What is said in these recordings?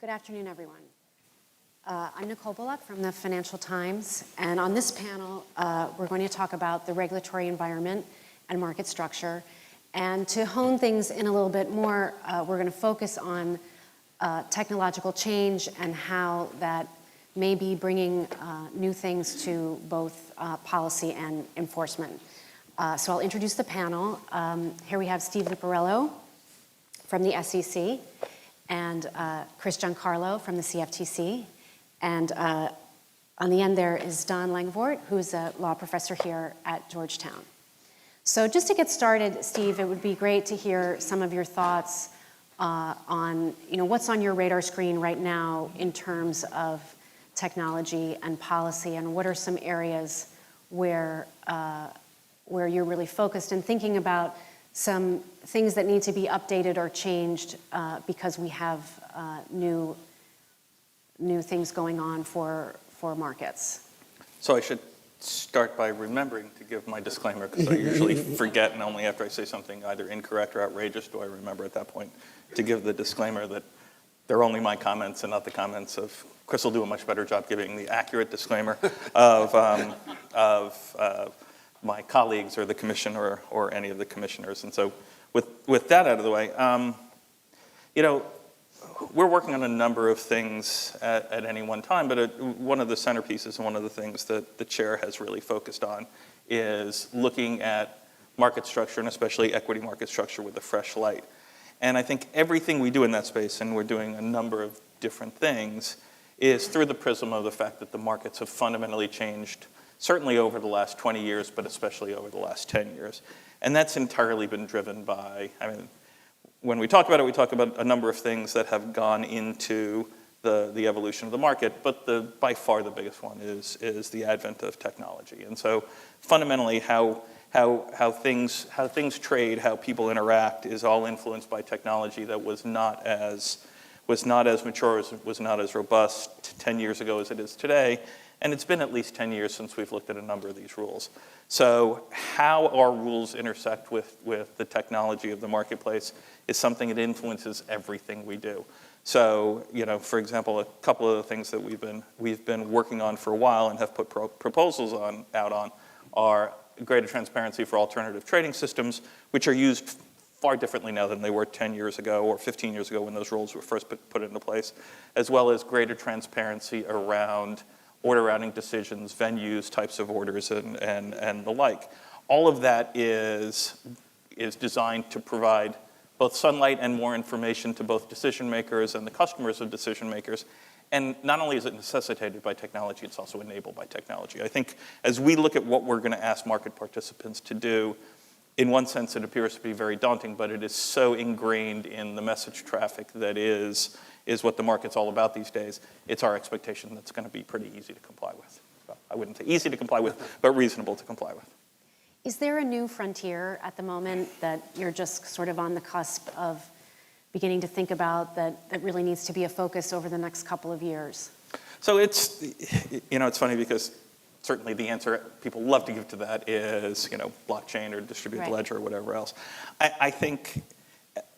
Good afternoon, everyone. I'm Nicole Bullock from the Financial Times, and on this panel, we're going to talk about the regulatory environment and market structure. And to hone things in a little bit more, we're going to focus on technological change and how that may be bringing new things to both policy and enforcement. So I'll introduce the panel. Here we have Steve Luparello from the SEC, and Chris Giancarlo from the CFTC. And on the end there is Don Langevoort, who's a law professor here at Georgetown. So just to get started, Steve, it would be great to hear some of your thoughts on what's on your radar screen right now in terms of technology and policy, and what are some areas where you're really focused and thinking about some things that need to be updated or changed because we have new things going on for markets. So I should start by remembering to give my disclaimer, because I usually forget, and only after I say something either incorrect or outrageous do I remember at that point to give the disclaimer that they're only my comments and not the comments of Chris. Will do a much better job giving the accurate disclaimer of my colleagues or the commission or any of the commissioners. And so with that out of the way, we're working on a number of things at any one time, but one of the centerpieces and one of the things that the chair has really focused on is looking at market structure, and especially equity market structure, with a fresh light. And I think everything we do in that space, and we're doing a number of different things, is through the prism of the fact that the markets have fundamentally changed, certainly over the last 20 years, but especially over the last 10 years. And that's entirely been driven by, when we talk about it, we talk about a number of things that have gone into the evolution of the market, but by far the biggest one is the advent of technology. And so fundamentally how things trade, how people interact, is all influenced by technology that was not as mature, was not as robust 10 years ago as it is today. And it's been at least 10 years since we've looked at a number of these rules. So how our rules intersect with the technology of the marketplace is something that influences everything we do. So, for example, a couple of the things that we've been working on for a while and have put proposals out on are greater transparency for alternative trading systems, which are used far differently now than they were 10 years ago or 15 years ago when those rules were first put into place, as well as greater transparency around order routing decisions, venues, types of orders, and the like. All of that is designed to provide both sunlight and more information to both decision makers and the customers of decision makers. And not only is it necessitated by technology, it's also enabled by technology. I think as we look at what we're going to ask market participants to do, in one sense it appears to be very daunting, but it is so ingrained in the message traffic that is what the market's all about these days. It's our expectation that's going to be pretty easy to comply with. Well, I wouldn't say easy to comply with, but reasonable to comply with. Is there a new frontier at the moment that you're just sort of on the cusp of beginning to think about that really needs to be a focus over the next couple of years? So it's funny because certainly the answer people love to give to that is, blockchain or distributed ledger or whatever else. I think,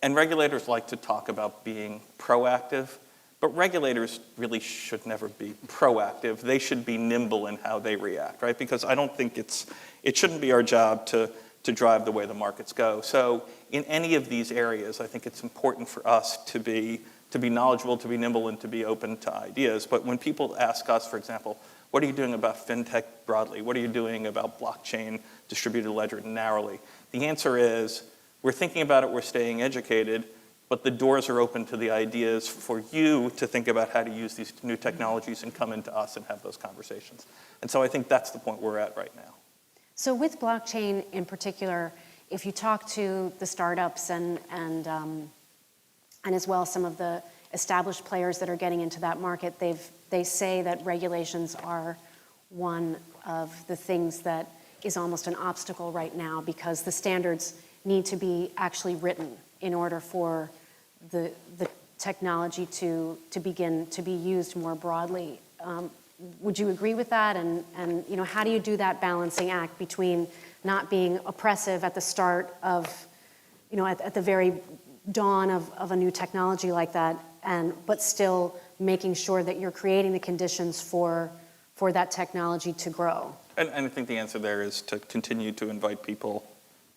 and regulators like to talk about being proactive, but regulators really should never be proactive. They should be nimble in how they react, right? Because I don't think it shouldn't be our job to drive the way the markets go. So in any of these areas, I think it's important for us to be knowledgeable, to be nimble, and to be open to ideas. But when people ask us, for example, what are you doing about fintech broadly? What are you doing about blockchain, distributed ledger narrowly? The answer is, we're thinking about it, we're staying educated, but the doors are open to the ideas for you to think about how to use these new technologies and come into us and have those conversations. And so I think that's the point we're at right now. So with blockchain in particular, if you talk to the startups and as well some of the established players that are getting into that market, they say that regulations are one of the things that is almost an obstacle right now, because the standards need to be actually written in order for the technology to begin to be used more broadly. Would you agree with that? And how do you do that balancing act between not being oppressive at the start of, at the very dawn of a new technology like that, but still making sure that you're creating the conditions for that technology to grow. And I think the answer there is to continue to invite people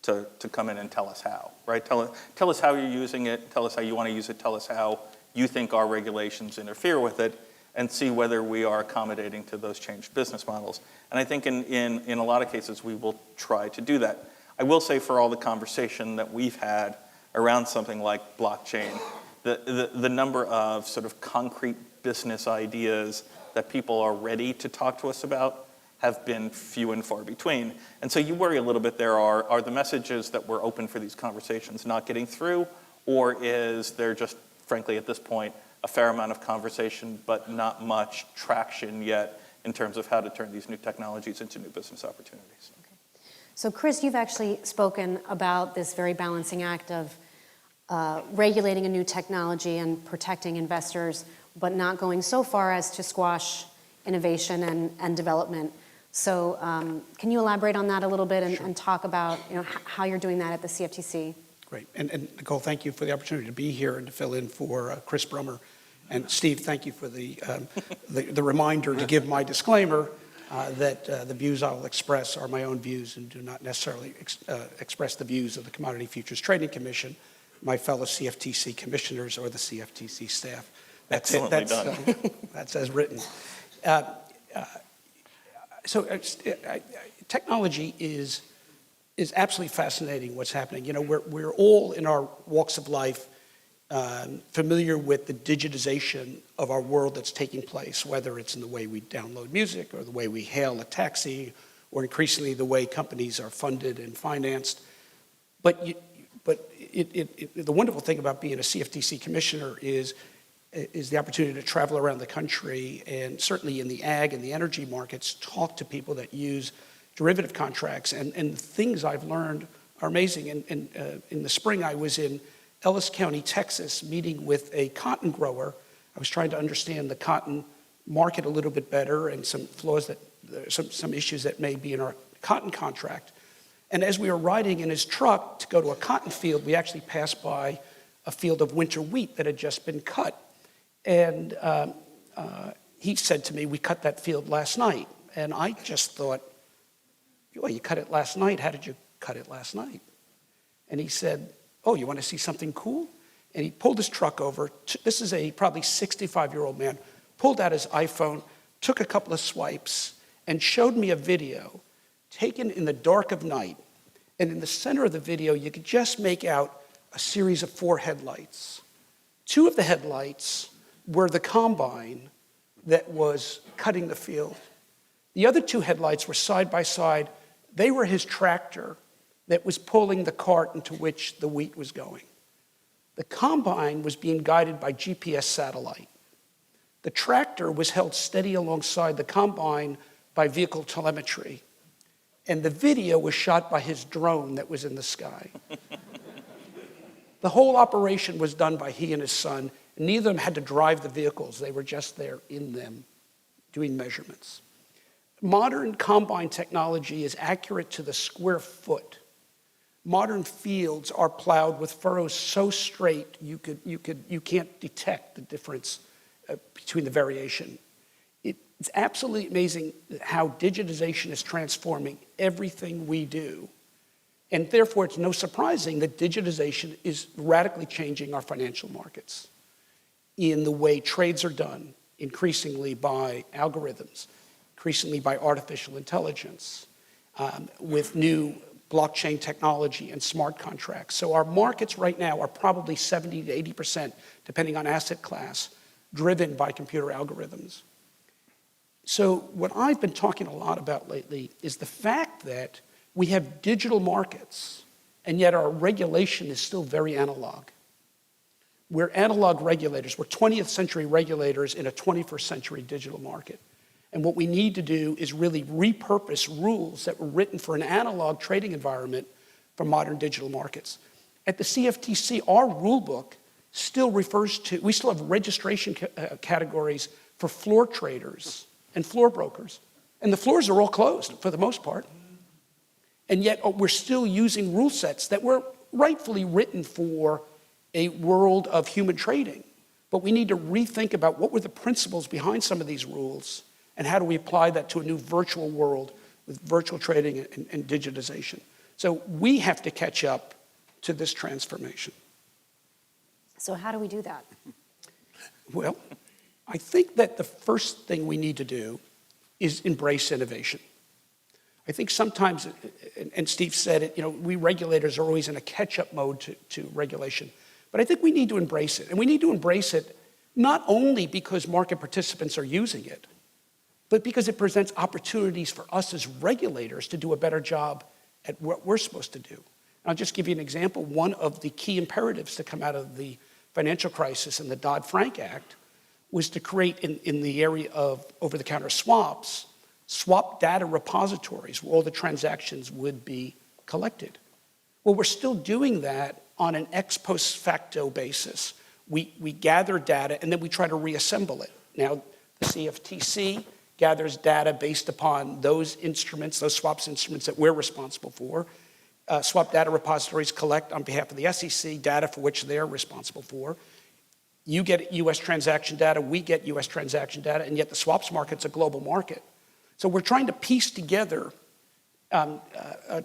to come in and tell us how, right? Tell us how you're using it, tell us how you want to use it, tell us how you think our regulations interfere with it, and see whether we are accommodating to those changed business models. And I think in a lot of cases, we will try to do that. I will say, for all the conversation that we've had around something like blockchain, the number of sort of concrete business ideas that people are ready to talk to us about have been few and far between. And so you worry a little bit there, are the messages that we're open for these conversations not getting through, or is there just, frankly, at this point, a fair amount of conversation, but not much traction yet in terms of how to turn these new technologies into new business opportunities? Okay. So Chris, you've actually spoken about this very balancing act of regulating a new technology and protecting investors, but not going so far as to squash innovation and development. So can you elaborate on that a little bit and talk about how you're doing that at the CFTC? Great. And Nicole, thank you for the opportunity to be here and to fill in for Chris Brummer. And Steve, thank you for the reminder to give my disclaimer that the views I'll express are my own views and do not necessarily express the views of the Commodity Futures Trading Commission, my fellow CFTC commissioners, or the CFTC staff. That's Excellently it. done. That's as written. Technology is absolutely fascinating what's happening. We're all in our walks of life familiar with the digitization of our world that's taking place, whether it's in the way we download music or the way we hail a taxi, or increasingly the way companies are funded and financed. But the wonderful thing about being a CFTC commissioner is the opportunity to travel around the country, and certainly in the ag and the energy markets, talk to people that use derivative contracts. And the things I've learned are amazing. And in the spring, I was in Ellis County, Texas, meeting with a cotton grower. I was trying to understand the cotton market a little bit better and some flaws some issues that may be in our cotton contract. And as we were riding in his truck to go to a cotton field, we actually passed by a field of winter wheat that had just been cut. And he said to me, "We cut that field last night." And I just thought, "Well, you cut it last night. How did you cut it last night?" And he said, "Oh, you want to see something cool?" And he pulled his truck over. This is a probably 65-year-old man, pulled out his iPhone, took a couple of swipes, and showed me a video taken in the dark of night. And in the center of the video, you could just make out a series of 4 headlights. 2 of the headlights were the combine that was cutting the field. The other 2 headlights were side by side. They were his tractor that was pulling the cart into which the wheat was going. The combine was being guided by GPS satellite. The tractor was held steady alongside the combine by vehicle telemetry. And the video was shot by his drone that was in the sky. The whole operation was done by he and his son. Neither of them had to drive the vehicles. They were just there in them doing measurements. Modern combine technology is accurate to the square foot. Modern fields are plowed with furrows so straight you can't detect the difference between the variation. It's absolutely amazing how digitization is transforming everything we do. And therefore, it's no surprising that digitization is radically changing our financial markets in the way trades are done, increasingly by algorithms, increasingly by artificial intelligence, with new blockchain technology and smart contracts. So our markets right now are probably 70 to 80%, depending on asset class, driven by computer algorithms. So what I've been talking a lot about lately is the fact that we have digital markets, and yet our regulation is still very analog. We're analog regulators. We're 20th century regulators in a 21st century digital market. And what we need to do is really repurpose rules that were written for an analog trading environment for modern digital markets. At the CFTC, our rule book still refers to, we still have registration categories for floor traders and floor brokers. And the floors are all closed for the most part. And yet we're still using rule sets that were rightfully written for a world of human trading. but we need to rethink about what were the principles behind some of these rules and how do we apply that to a new virtual world with virtual trading and digitization. So we have to catch up to this transformation. So how do we do that? Well, I think that the first thing we need to do is embrace innovation. I think sometimes, and Steve said it, we regulators are always in a catch-up mode to regulation. But I think we need to embrace it. And we need to embrace it not only because market participants are using it, but because it presents opportunities for us as regulators to do a better job at what we're supposed to do. And I'll just give you an example. One of the key imperatives to come out of the financial crisis and the Dodd-Frank Act was to create, in the area of over-the-counter swaps, swap data repositories where all the transactions would be collected. Well, we're still doing that on an ex post facto basis. We gather data and then we try to reassemble it. Now, the CFTC gathers data based upon those instruments, those swaps instruments that we're responsible for. Swap data repositories collect on behalf of the SEC data for which they're responsible for. You get US transaction data, we get US transaction data, and yet the swaps market's a global market. So we're trying to piece together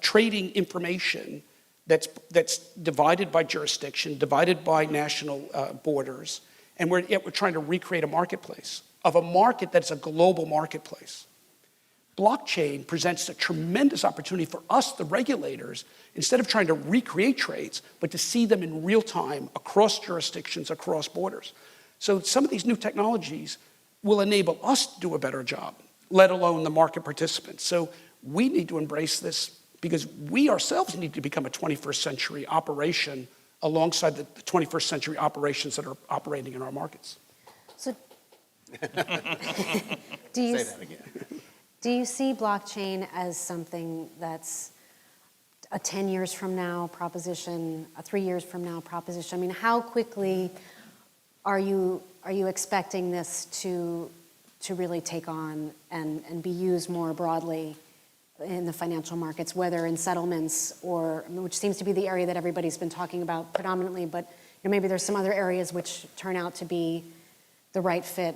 trading information that's divided by jurisdiction, divided by national borders, and yet we're trying to recreate a marketplace of a market that's a global marketplace. Blockchain presents a tremendous opportunity for us, the regulators, instead of trying to recreate trades, but to see them in real time across jurisdictions, across borders. So some of these new technologies will enable us to do a better job, let alone the market participants. So we need to embrace this because we ourselves need to become a 21st century operation alongside the 21st century operations that are operating in our markets. So Say that again. do you see blockchain as something that's a 10 years from now proposition, a 3 years from now proposition? I mean, how quickly are you expecting this to really take on and be used more broadly in the financial markets, whether in settlements or, which seems to be the area that everybody's been talking about predominantly, but maybe there's some other areas which turn out to be the right fit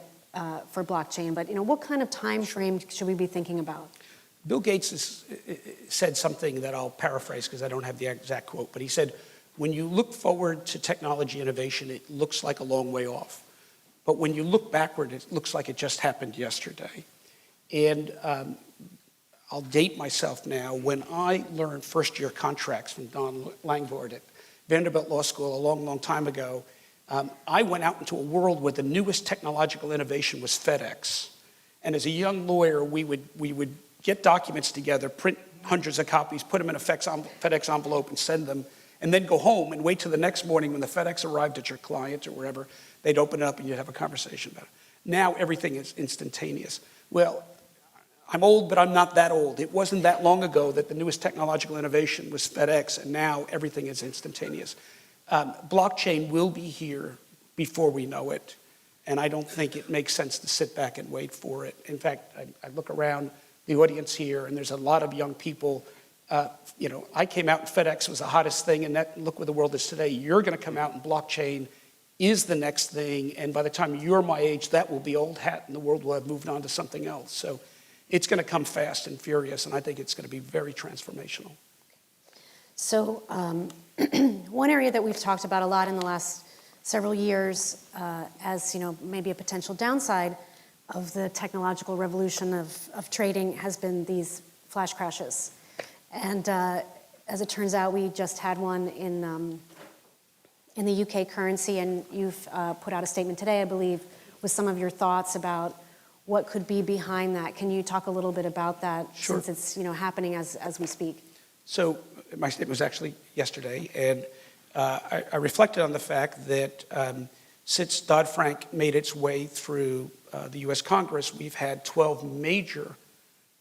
for blockchain. But what kind of time frame should we be thinking about? Bill Gates has said something that I'll paraphrase because I don't have the exact quote, but he said, when you look forward to technology innovation, it looks like a long way off. But when you look backward, it looks like it just happened yesterday. And I'll date myself now. When I learned first-year contracts from Don Langevoort at Vanderbilt Law School a long, long time ago, I went out into a world where the newest technological innovation was FedEx. And as a young lawyer, we would get documents together, print hundreds of copies, put them in a FedEx envelope and send them, and then go home and wait till the next morning when the FedEx arrived at your client or wherever, they'd open it up and you'd have a conversation about it. Now everything is instantaneous. Well, I'm old, but I'm not that old. It wasn't that long ago that the newest technological innovation was FedEx, and now everything is instantaneous. Blockchain will be here before we know it, and I don't think it makes sense to sit back and wait for it. In fact, I look around the audience here, and there's a lot of young people. I came out and FedEx was the hottest thing, and look where the world is today. You're going to come out and blockchain is the next thing, and by the time you're my age, that will be old hat, and the world will have moved on to something else. So it's going to come fast and furious, and I think it's going to be very transformational. So one area that we've talked about a lot in the last several years as maybe a potential downside of the technological revolution of trading has been these flash crashes. And as it turns out, we just had one in the UK currency, and you've put out a statement today, I believe, with some of your thoughts about what could be behind that. Can you talk a little bit about that? Sure. Since it's happening as we speak? So my statement was actually yesterday, and I reflected on the fact that since Dodd-Frank made its way through the U.S. Congress, we've had 12 major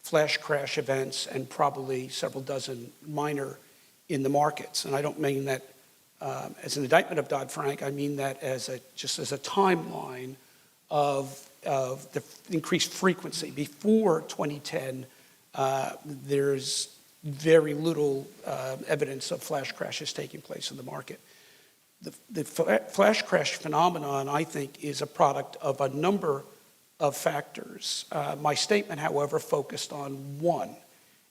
flash crash events and probably several dozen minor in the markets. And I don't mean that as an indictment of Dodd-Frank. I mean that just as a timeline of the increased frequency. Before 2010, there's very little evidence of flash crashes taking place in the market. The flash crash phenomenon, I think, is a product of a number of factors. My statement, however, focused on one,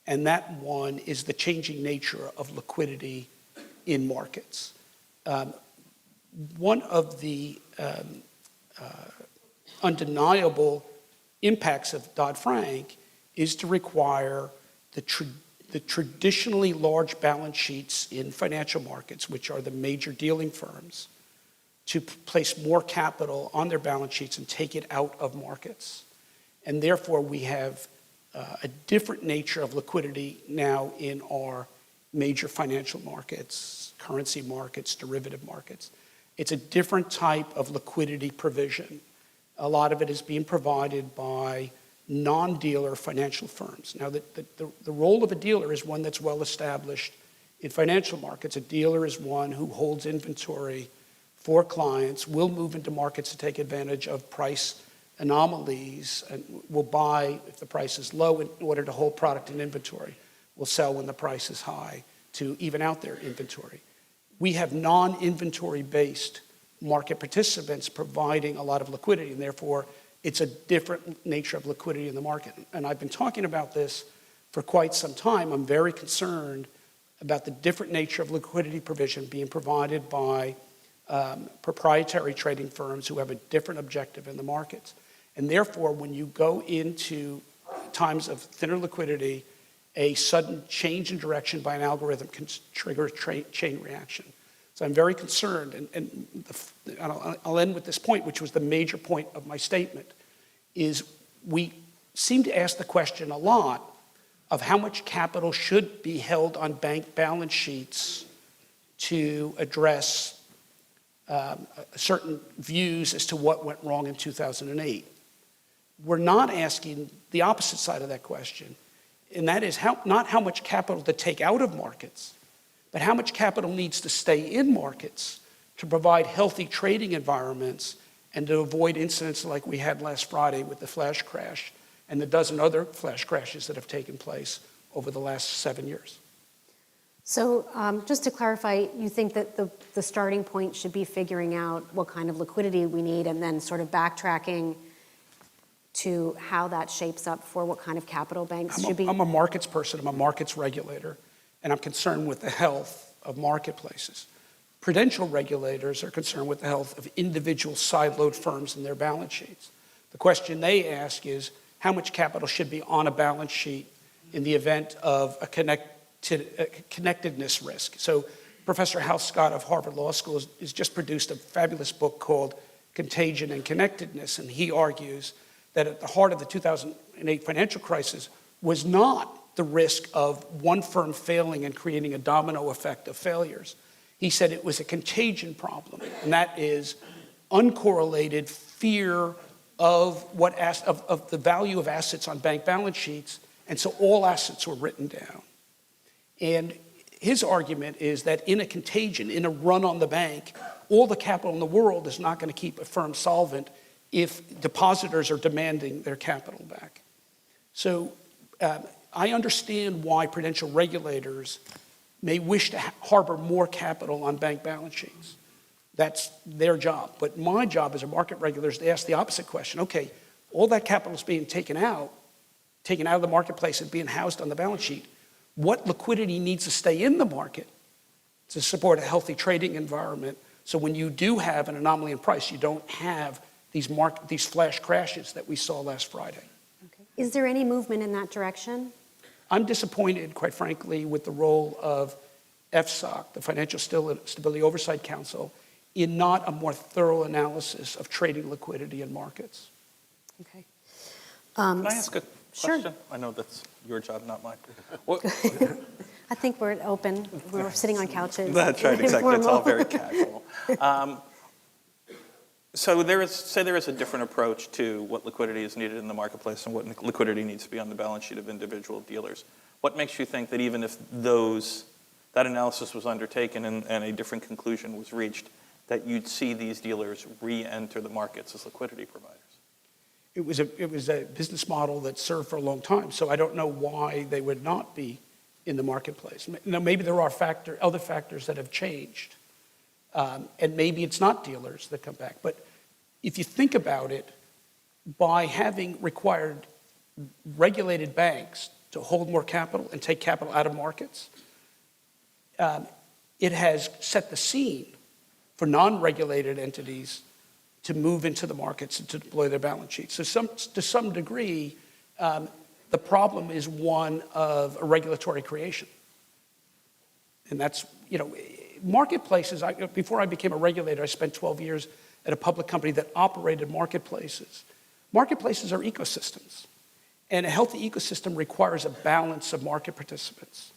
and that one is the changing nature of liquidity in markets. One of the undeniable impacts of Dodd-Frank is to require the traditionally large balance sheets in financial markets, which are the major dealing firms, to place more capital on their balance sheets and take it out of markets. And therefore, we have a different nature of liquidity now in our major financial markets, currency markets, derivative markets. It's a different type of liquidity provision. A lot of it is being provided by non-dealer financial firms. Now, the role of a dealer is one that's well established in financial markets. A dealer is one who holds inventory for clients, will move into markets to take advantage of price anomalies, and will buy if the price is low in order to hold product in inventory, will sell when the price is high to even out their inventory. We have non-inventory based market participants providing a lot of liquidity, and therefore it's a different nature of liquidity in the market. And I've been talking about this for quite some time. I'm very concerned about the different nature of liquidity provision being provided by proprietary trading firms who have a different objective in the markets. And therefore, when you go into times of thinner liquidity, a sudden change in direction by an algorithm can trigger a chain reaction. So I'm very concerned, and I'll end with this point, which was the major point of my statement, is we seem to ask the question a lot of how much capital should be held on bank balance sheets to address certain views as to what went wrong in 2008. We're not asking the opposite side of that question, and that is not how much capital to take out of markets, but how much capital needs to stay in markets to provide healthy trading environments and to avoid incidents like we had last Friday with the flash crash and the dozen other flash crashes that have taken place over the last 7 years. So just to clarify, you think that the starting point should be figuring out what kind of liquidity we need and then sort of backtracking to how that shapes up for what kind of capital banks should be? I'm a markets person, I'm a markets regulator, and I'm concerned with the health of marketplaces. Prudential regulators are concerned with the health of individual sideload firms and their balance sheets. The question they ask is how much capital should be on a balance sheet in the event of a connectedness risk. So Professor Hal Scott of Harvard Law School has just produced a fabulous book called Contagion and Connectedness, and he argues that at the heart of the 2008 financial crisis was not the risk of one firm failing and creating a domino effect of failures. He said it was a contagion problem, and that is uncorrelated fear of the value of assets on bank balance sheets, and so all assets were written down. And his argument is that in a contagion, in a run on the bank, all the capital in the world is not going to keep a firm solvent if depositors are demanding their capital back. So I understand why prudential regulators may wish to harbor more capital on bank balance sheets. That's their job. But my job as a market regulator is to ask the opposite question. Okay, all that capital is being taken out of the marketplace and being housed on the balance sheet. What liquidity needs to stay in the market to support a healthy trading environment so when you do have an anomaly in price, you don't have these flash crashes that we saw last Friday? Okay. Is there any movement in that direction? I'm disappointed, quite frankly, with the role of FSOC, the Financial Stability Oversight Council, in not a more thorough analysis of trading liquidity in markets. Okay. Can I ask a question? Sure. I know that's your job, not mine. I think we're open. We're sitting on couches. That's right, exactly. It's all very casual. So there is a different approach to what liquidity is needed in the marketplace and what liquidity needs to be on the balance sheet of individual dealers. What makes you think that even if that analysis was undertaken and a different conclusion was reached, that you'd see these dealers re-enter the markets as liquidity providers? It was a business model that served for a long time, so I don't know why they would not be in the marketplace. Now, maybe there are other factors that have changed. And maybe it's not dealers that come back. But if you think about it, by having required regulated banks to hold more capital and take capital out of markets, it has set the scene for non-regulated entities to move into the markets and to deploy their balance sheets. So to some degree, the problem is one of a regulatory creation. And that's, marketplaces, before I became a regulator, I spent 12 years at a public company that operated marketplaces. Marketplaces are ecosystems. And a healthy ecosystem requires a balance of market participants.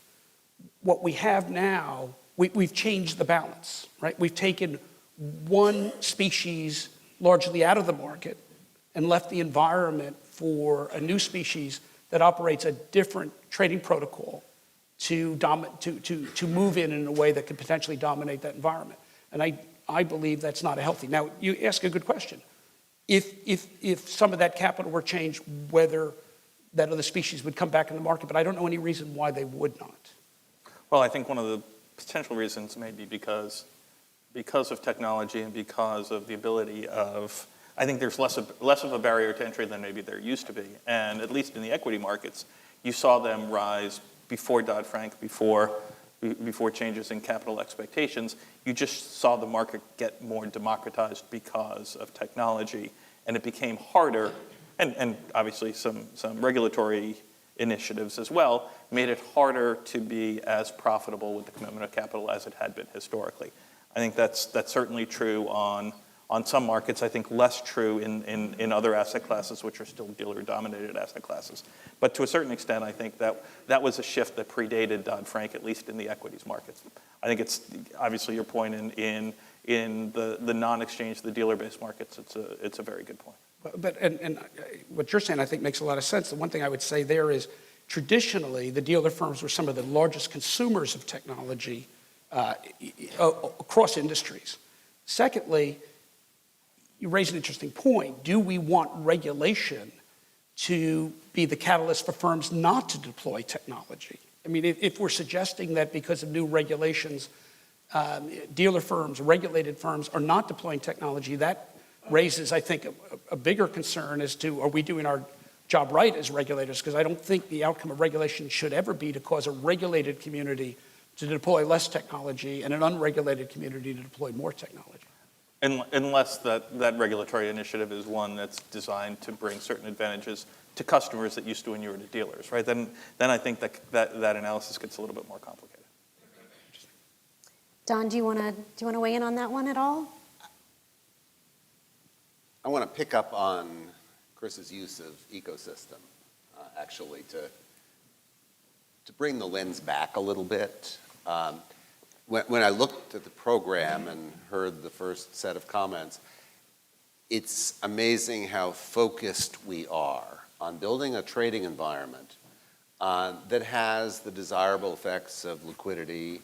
What we have now, we've changed the balance, right? We've taken one species largely out of the market and left the environment for a new species that operates a different trading protocol to move in a way that could potentially dominate that environment. And I believe that's not healthy. Now, you ask a good question. If some of that capital were changed, whether that other species would come back in the market, but I don't know any reason why they would not. Well, I think one of the potential reasons may be because of technology and because of the ability of, I think there's less of a barrier to entry than maybe there used to be. And at least in the equity markets, you saw them rise before Dodd-Frank, before changes in capital expectations. You just saw the market get more democratized because of technology. And it became harder, and obviously some regulatory initiatives as well, made it harder to be as profitable with the commitment of capital as it had been historically. I think that's certainly true on some markets. I think less true in other asset classes, which are still dealer-dominated asset classes. But to a certain extent, I think that was a shift that predated Dodd-Frank, at least in the equities markets. I think it's obviously your point in the non-exchange, the dealer-based markets. It's a very good point. But what you're saying, I think, makes a lot of sense. The one thing I would say there is, traditionally, the dealer firms were some of the largest consumers of technology across industries. Secondly, you raise an interesting point. Do we want regulation to be the catalyst for firms not to deploy technology? I mean, if we're suggesting that because of new regulations, dealer firms, regulated firms are not deploying technology, that raises, I think, a bigger concern as to, are we doing our job right as regulators? Because I don't think the outcome of regulation should ever be to cause a regulated community to deploy less technology and an unregulated community to deploy more technology. Unless that regulatory initiative is one that's designed to bring certain advantages to customers that used to inure to dealers, right? Then I think that analysis gets a little bit more complicated. Don, do you want to weigh in on that one at all? I want to pick up on Chris's use of ecosystem, actually, to bring the lens back a little bit. When I looked at the program and heard the first set of comments, it's amazing how focused we are on building a trading environment that has the desirable effects of liquidity,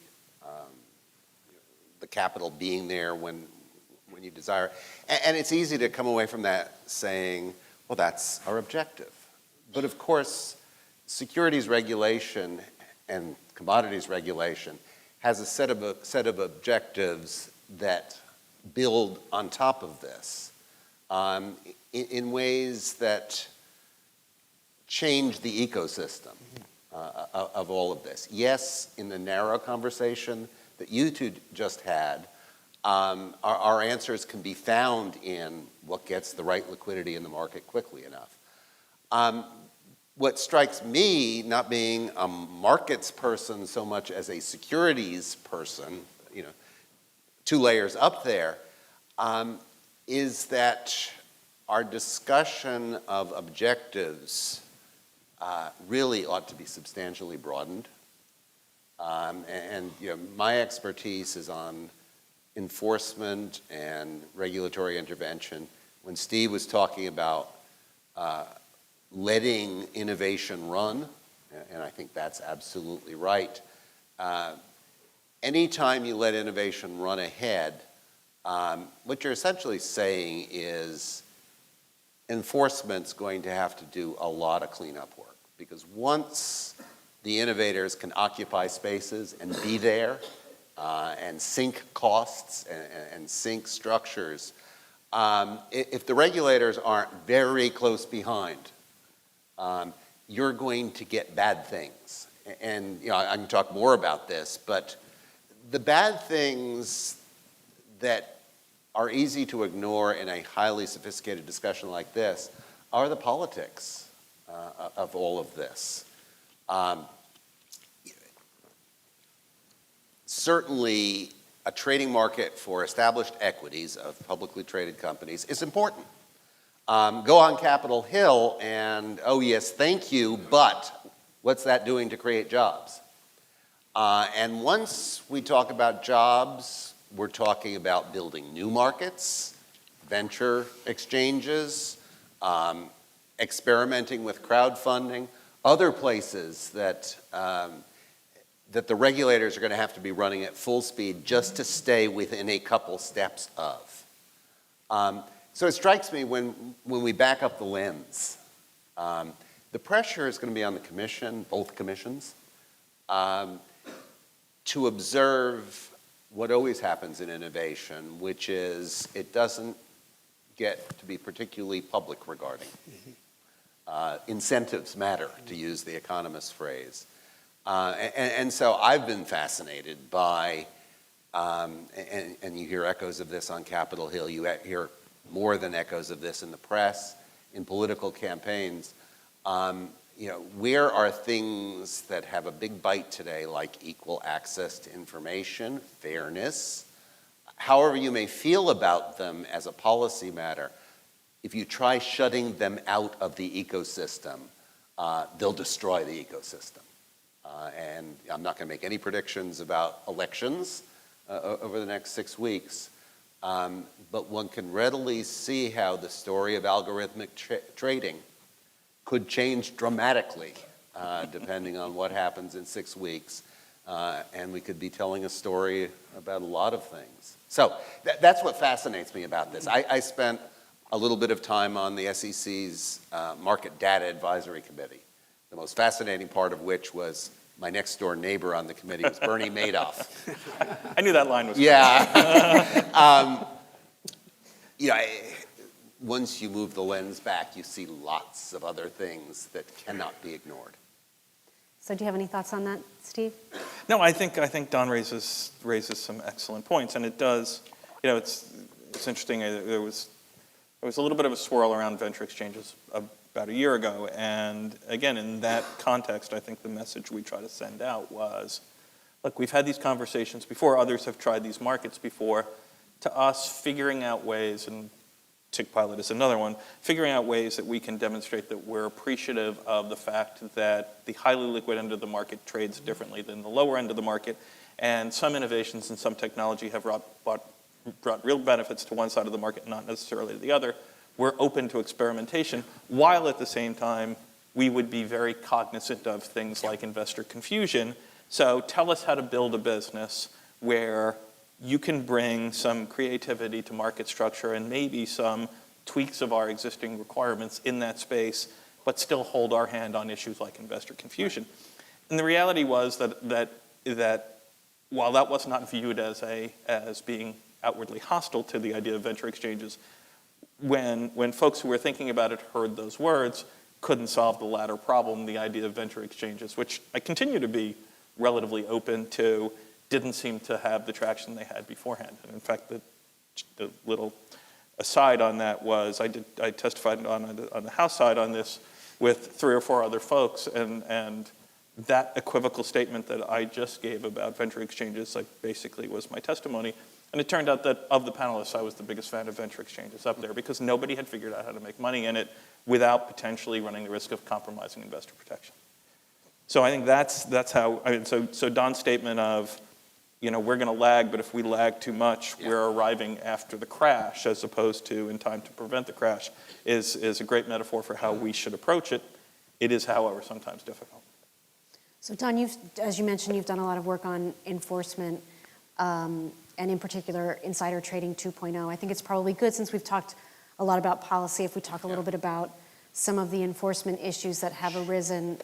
the capital being there when you desire. And it's easy to come away from that saying, well, that's our objective. But of course, securities regulation and commodities regulation has a set of objectives that build on top of this in ways that change the ecosystem of all of this. Yes, in the narrow conversation that you two just had, our answers can be found in what gets the right liquidity in the market quickly enough. What strikes me, not being a markets person so much as a securities person, two layers up there, is that our discussion of objectives really ought to be substantially broadened. And my expertise is on enforcement and regulatory intervention. When Steve was talking about letting innovation run, and I think that's absolutely right. Anytime you let innovation run ahead, what you're essentially saying is enforcement's going to have to do a lot of cleanup work, because once the innovators can occupy spaces and be there and sink costs and sink structures, if the regulators aren't very close behind, you're going to get bad things. And I can talk more about this, but the bad things that are easy to ignore in a highly sophisticated discussion like this are the politics of all of this. Certainly, a trading market for established equities of publicly traded companies is important. Go on Capitol Hill and, oh yes, thank you, but what's that doing to create jobs? And once we talk about jobs, we're talking about building new markets, venture exchanges, experimenting with crowdfunding, other places that the regulators are going to have to be running at full speed just to stay within a couple steps of. So it strikes me when we back up the lens, the pressure is going to be on the commission, both commissions, to observe what always happens in innovation, which is it doesn't get to be particularly public regarding. Incentives matter, to use the economist's phrase. And so I've been fascinated by, and you hear echoes of this on Capitol Hill, you hear more than echoes of this in the press, in political campaigns. Where are things that have a big bite today, like equal access to information, fairness, however you may feel about them as a policy matter, if you try shutting them out of the ecosystem, they'll destroy the ecosystem. And I'm not going to make any predictions about elections over the next 6 weeks, but one can readily see how the story of algorithmic trading could change dramatically depending on what happens in 6 weeks. And we could be telling a story about a lot of things. So that's what fascinates me about this. I spent a little bit of time on the SEC's Market Data Advisory Committee, the most fascinating part of which was my next door neighbor on the committee was Bernie Madoff. I knew that line was Yeah. Once you move the lens back, you see lots of other things that cannot be ignored. So do you have any thoughts on that, Steve? No, I think Don raises some excellent points, and it does. It's interesting. There was a little bit of a swirl around venture exchanges about a year ago, and again, in that context, I think the message we try to send out was, look, we've had these conversations before. Others have tried these markets before. To us, figuring out ways, and Tick Pilot is another one, figuring out ways that we can demonstrate that we're appreciative of the fact that the highly liquid end of the market trades differently than the lower end of the market, and some innovations and some technology have brought real benefits to one side of the market, not necessarily to the other. We're open to experimentation, while at the same time, we would be very cognizant of things like investor confusion. So tell us how to build a business where you can bring some creativity to market structure and maybe some tweaks of our existing requirements in that space, but still hold our hand on issues like investor confusion. And the reality was that while that was not viewed as being outwardly hostile to the idea of venture exchanges, when folks who were thinking about it heard those words, couldn't solve the latter problem, the idea of venture exchanges, which I continue to be relatively open to, didn't seem to have the traction they had beforehand. And in fact, the little aside on that was I testified on the House side on this with 3 or 4 other folks, and that equivocal statement that I just gave about venture exchanges basically was my testimony. And it turned out that of the panelists, I was the biggest fan of venture exchanges up there because nobody had figured out how to make money in it without potentially running the risk of compromising investor protection. So I think that's how, so Don's statement of, we're going to lag, but if we lag too much, we're arriving after the crash as opposed to in time to prevent the crash is a great metaphor for how we should approach it. It is, however, sometimes difficult. So Don, as you mentioned, you've done a lot of work on enforcement, and in particular, insider trading 2.0. I think it's probably good, since we've talked a lot about policy, if we talk a little bit about some of the enforcement issues that have arisen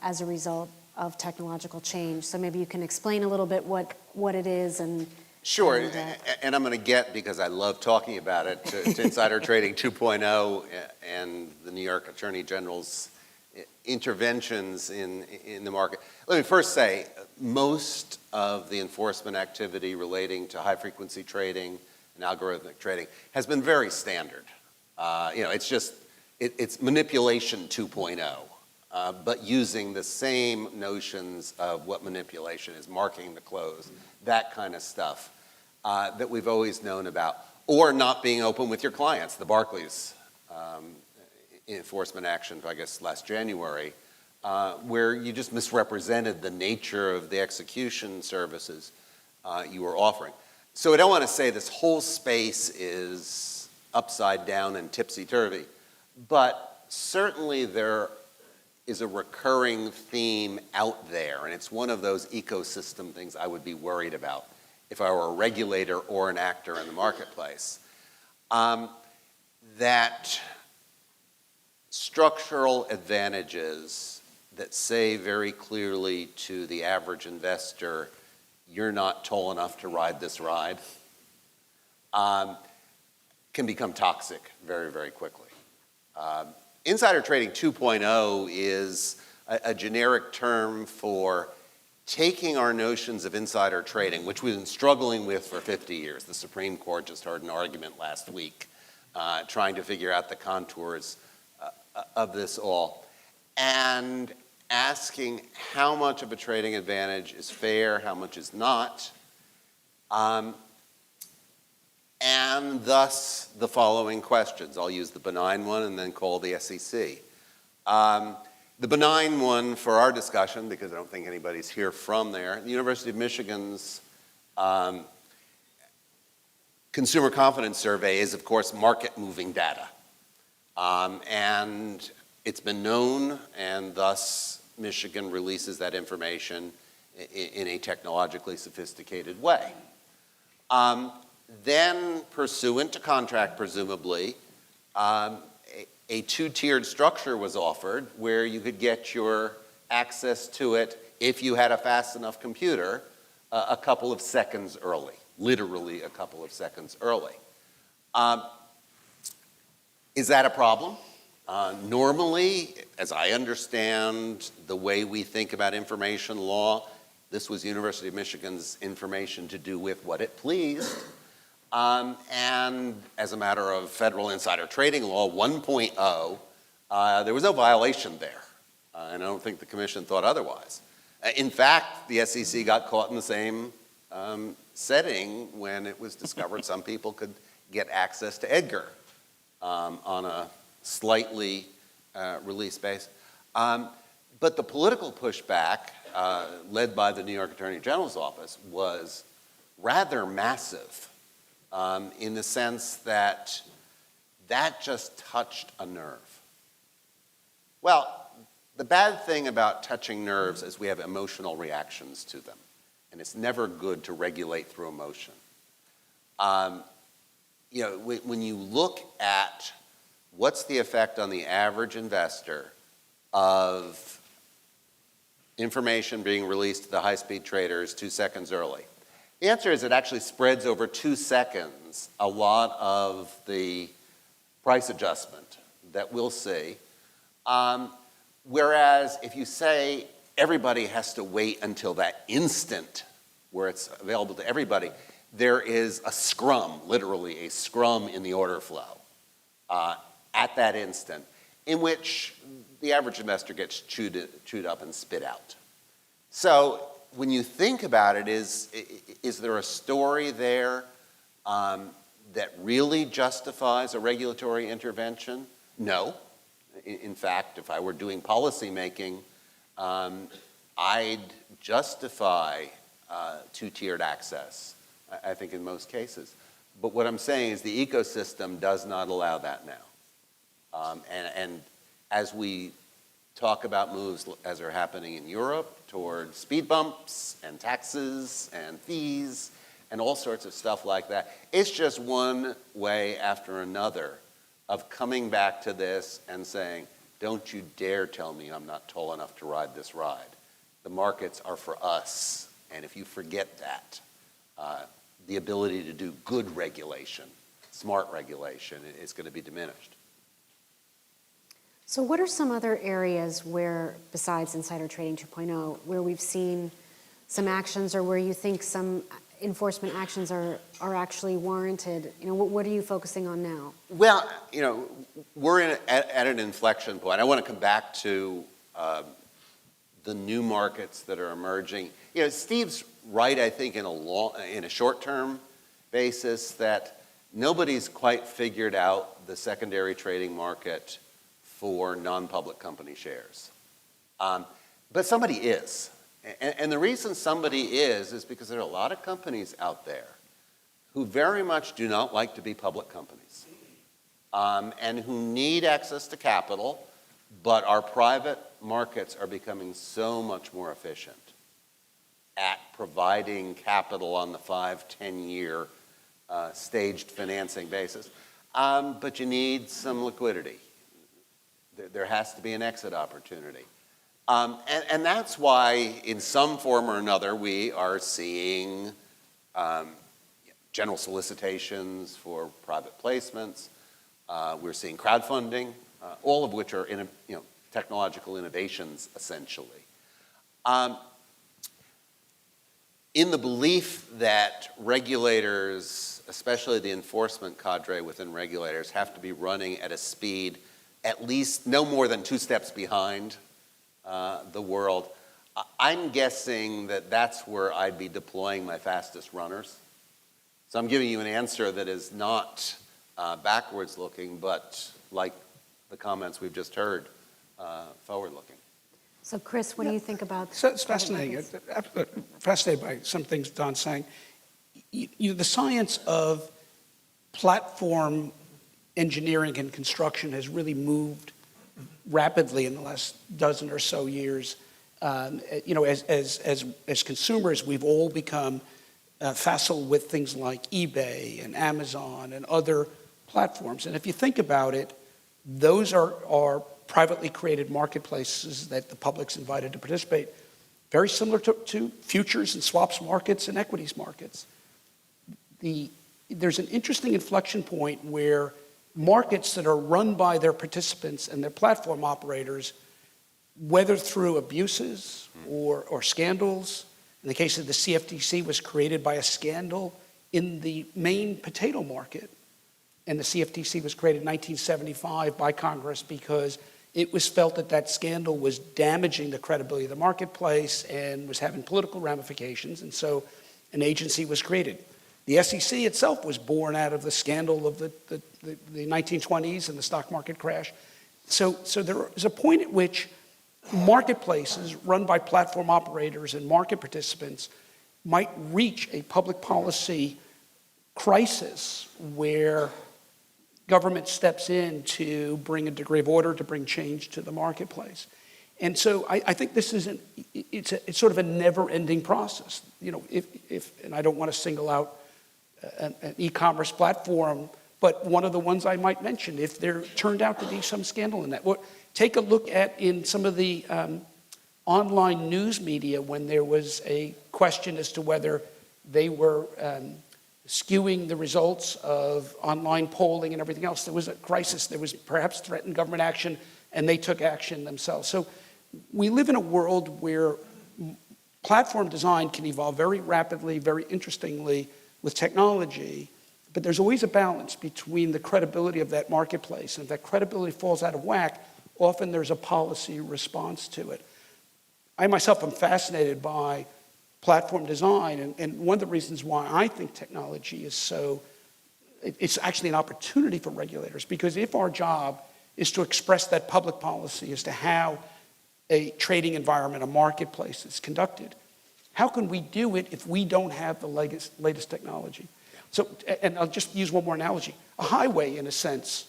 as a result of technological change. So maybe you can explain a little bit what it is and. Sure, And, and I'm going to get, because I love talking about it, to Insider Trading 2.0 and the New York Attorney General's interventions in the market. Let me first say, most of the enforcement activity relating to high-frequency trading and algorithmic trading has been very standard. It's just, it's manipulation 2.0, but using the same notions of what manipulation is, marking the close, that kind of stuff. That we've always known about, or not being open with your clients. The Barclays enforcement action, I guess, last January, where you just misrepresented the nature of the execution services you were offering. So I don't want to say this whole space is upside down and tipsy-turvy, but certainly there is a recurring theme out there, and it's one of those ecosystem things I would be worried about if I were a regulator or an actor in the marketplace, that structural advantages that say very clearly to the average investor, you're not tall enough to ride this ride, can become toxic very, very quickly. Insider Trading 2.0 is a generic term for taking our notions of insider trading, which we've been struggling with for 50 years. The Supreme Court just heard an argument last week trying to figure out the contours of this all, and asking how much of a trading advantage is fair, how much is not, and thus the following questions. I'll use the benign one and then call the SEC. The benign one for our discussion, because I don't think anybody's here from there, the University of Michigan's Consumer Confidence Survey is, of course, market-moving data. And it's been known, and thus Michigan releases that information in a technologically sophisticated way. Then, pursuant to contract, presumably, a two-tiered structure was offered where you could get your access to it, if you had a fast enough computer, a couple of seconds early, literally a couple of seconds early. Is that a problem? Normally, as I understand the way we think about information law, this was University of Michigan's information to do with what it pleased. And as a matter of federal insider trading law 1.0, there was no violation there. And I don't think the commission thought otherwise. In fact, the SEC got caught in the same setting when it was discovered some people could get access to Edgar on a slightly released basis. But the political pushback, led by the New York Attorney General's office, was rather massive. In the sense that that just touched a nerve. Well, the bad thing about touching nerves is we have emotional reactions to them, and it's never good to regulate through emotion. When you look at what's the effect on the average investor of information being released to the high-speed traders 2 seconds early, the answer is it actually spreads over 2 seconds a lot of the price adjustment that we'll see. Whereas if you say everybody has to wait until that instant where it's available to everybody, there is a scrum, literally a scrum in the order flow at that instant, in which the average investor gets chewed up and spit out. So when you think about it, is there a story there that really justifies a regulatory intervention? No. In fact, if I were doing policy making, I'd justify two-tiered access, I think in most cases. But what I'm saying is the ecosystem does not allow that now. And as we talk about moves as are happening in Europe toward speed bumps and taxes and fees and all sorts of stuff like that, it's just one way after another of coming back to this and saying, don't you dare tell me I'm not tall enough to ride this ride. the markets are for us. And if you forget that, the ability to do good regulation, smart regulation, is going to be diminished. So what are some other areas where, besides insider trading 2.0, where we've seen some actions or where you think some enforcement actions are actually warranted? You know, what are you focusing on now? Well, you know, we're at an inflection point. I want to come back to the new markets that are emerging. You know, Steve's right, I think, in a short-term basis that nobody's quite figured out the secondary trading market for non-public company shares. But somebody is. And the reason somebody is because there are a lot of companies out there who very much do not like to be public companies, and who need access to capital, but our private markets are becoming so much more efficient at providing capital on the 5-10-year staged financing basis. But you need some liquidity. There has to be an exit opportunity. And that's why, in some form or another, we are seeing general solicitations for private placements. We're seeing crowdfunding, all of which are technological innovations, essentially. In the belief that regulators, especially the enforcement cadre within regulators, have to be running at a speed at least no more than 2 steps behind the world, I'm guessing that that's where I'd be deploying my fastest runners. So I'm giving you an answer that is not backwards looking, but like the comments we've just heard, forward looking. So Chris, what do you think about? So it's fascinating. Fascinated by some things Don's saying. The science of platform engineering and construction has really moved rapidly in the last dozen or so years. As consumers, we've all become facile with things like eBay and Amazon and other platforms. And if you think about it, those are privately created marketplaces that the public's invited to participate, very similar to futures and swaps markets and equities markets. There's an interesting inflection point where markets that are run by their participants and their platform operators, whether through abuses or scandals, in the case of the CFTC, was created by a scandal in the main potato market. And the CFTC was created in 1975 by Congress because it was felt that that scandal was damaging the credibility of the marketplace and was having political ramifications, and so an agency was created. The SEC itself was born out of the scandal of the 1920s and the stock market crash. So there is a point at which marketplaces run by platform operators and market participants might reach a public policy crisis where government steps in to bring a degree of order, to bring change to the marketplace. And so I think this is it's sort of a never-ending process. You know, and I don't want to single out an e-commerce platform, but one of the ones I might mention, if there turned out to be some scandal in that. Well, take a look at in some of the online news media when there was a question as to whether they were skewing the results of online polling and everything else. There was a crisis. There was perhaps threatened government action, and they took action themselves. So we live in a world where platform design can evolve very rapidly, very interestingly with technology, but there's always a balance between the credibility of that marketplace. And if that credibility falls out of whack, often there's a policy response to it. I myself am fascinated by platform design, and one of the reasons why I think technology is it's actually an opportunity for regulators, because if our job is to express that public policy as to how a trading environment, a marketplace is conducted, how can we do it if we don't have the latest technology? So, and I'll just use one more analogy. A highway, in a sense,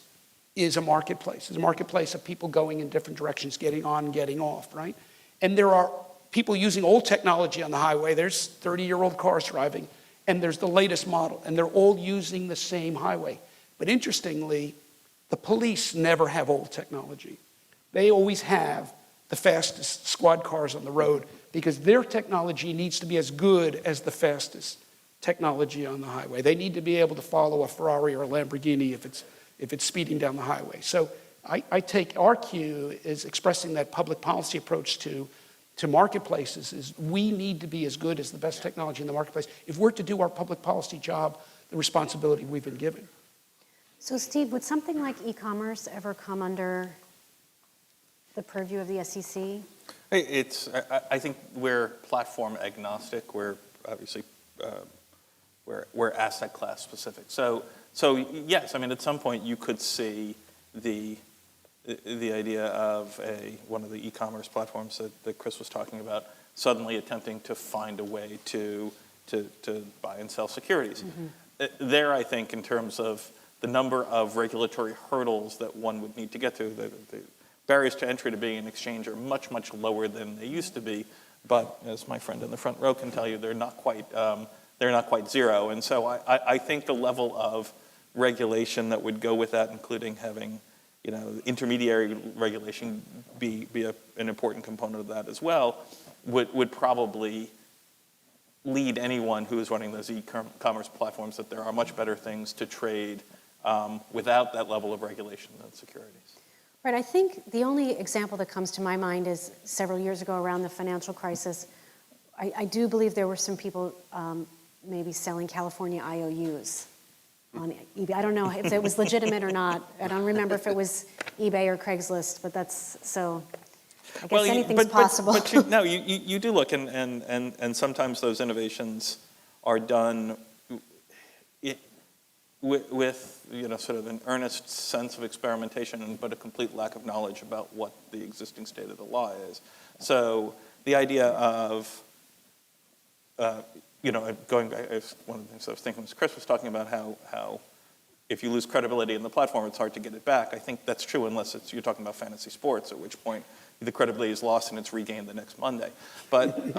is a marketplace. It's a marketplace of people going in different directions, getting on, getting off, right? And there are people using old technology on the highway. There's 30-year-old cars driving, and there's the latest model, and they're all using the same highway. But interestingly, the police never have old technology. They always have the fastest squad cars on the road, because their technology needs to be as good as the fastest technology on the highway. They need to be able to follow a Ferrari or a Lamborghini if it's speeding down the highway. So I take our cue as expressing that public policy approach to marketplaces is we need to be as good as the best technology in the marketplace if we're to do our public policy job, the responsibility we've been given. So Steve, would something like e-commerce ever come under the purview of the SEC? I think we're platform agnostic. We're obviously we're asset class specific. So yes, I mean at some point you could see the idea of one of the e-commerce platforms that Chris was talking about suddenly attempting to find a way to buy and sell securities. Mm-hmm. There, I think, in terms of the number of regulatory hurdles that one would need to get through, the barriers to entry to being an exchange are much, much lower than they used to be. But as my friend in the front row can tell you, they're not quite zero. And so I think the level of regulation that would go with that, including having intermediary regulation be an important component of that as well, would probably lead anyone who is running those e-commerce platforms that there are much better things to trade without that level of regulation than securities. Right, I think the only example that comes to my mind is several years ago around the financial crisis. I do believe there were some people maybe selling California IOUs on eBay. I don't know if it was legitimate or not. I don't remember if it was eBay or Craigslist, but that's so. I guess anything's possible. But you do look, and sometimes those innovations are done with sort of an earnest sense of experimentation, but a complete lack of knowledge about what the existing state of the law is. So the idea of going back, one of the things I was thinking was Chris was talking about how if you lose credibility in the platform, it's hard to get it back. I think that's true unless you're talking about fantasy sports, at which point the credibility is lost and it's regained the next Monday. But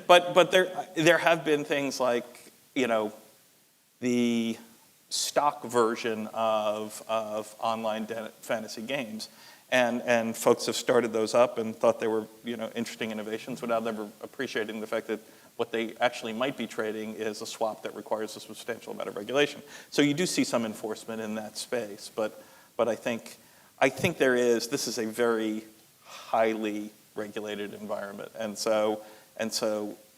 but there have been things like the stock version of online fantasy games, and folks have started those up and thought they were interesting innovations without ever appreciating the fact that what they actually might be trading is a swap that requires a substantial amount of regulation. So you do see some enforcement in that space, but I think this is a very highly regulated environment, and so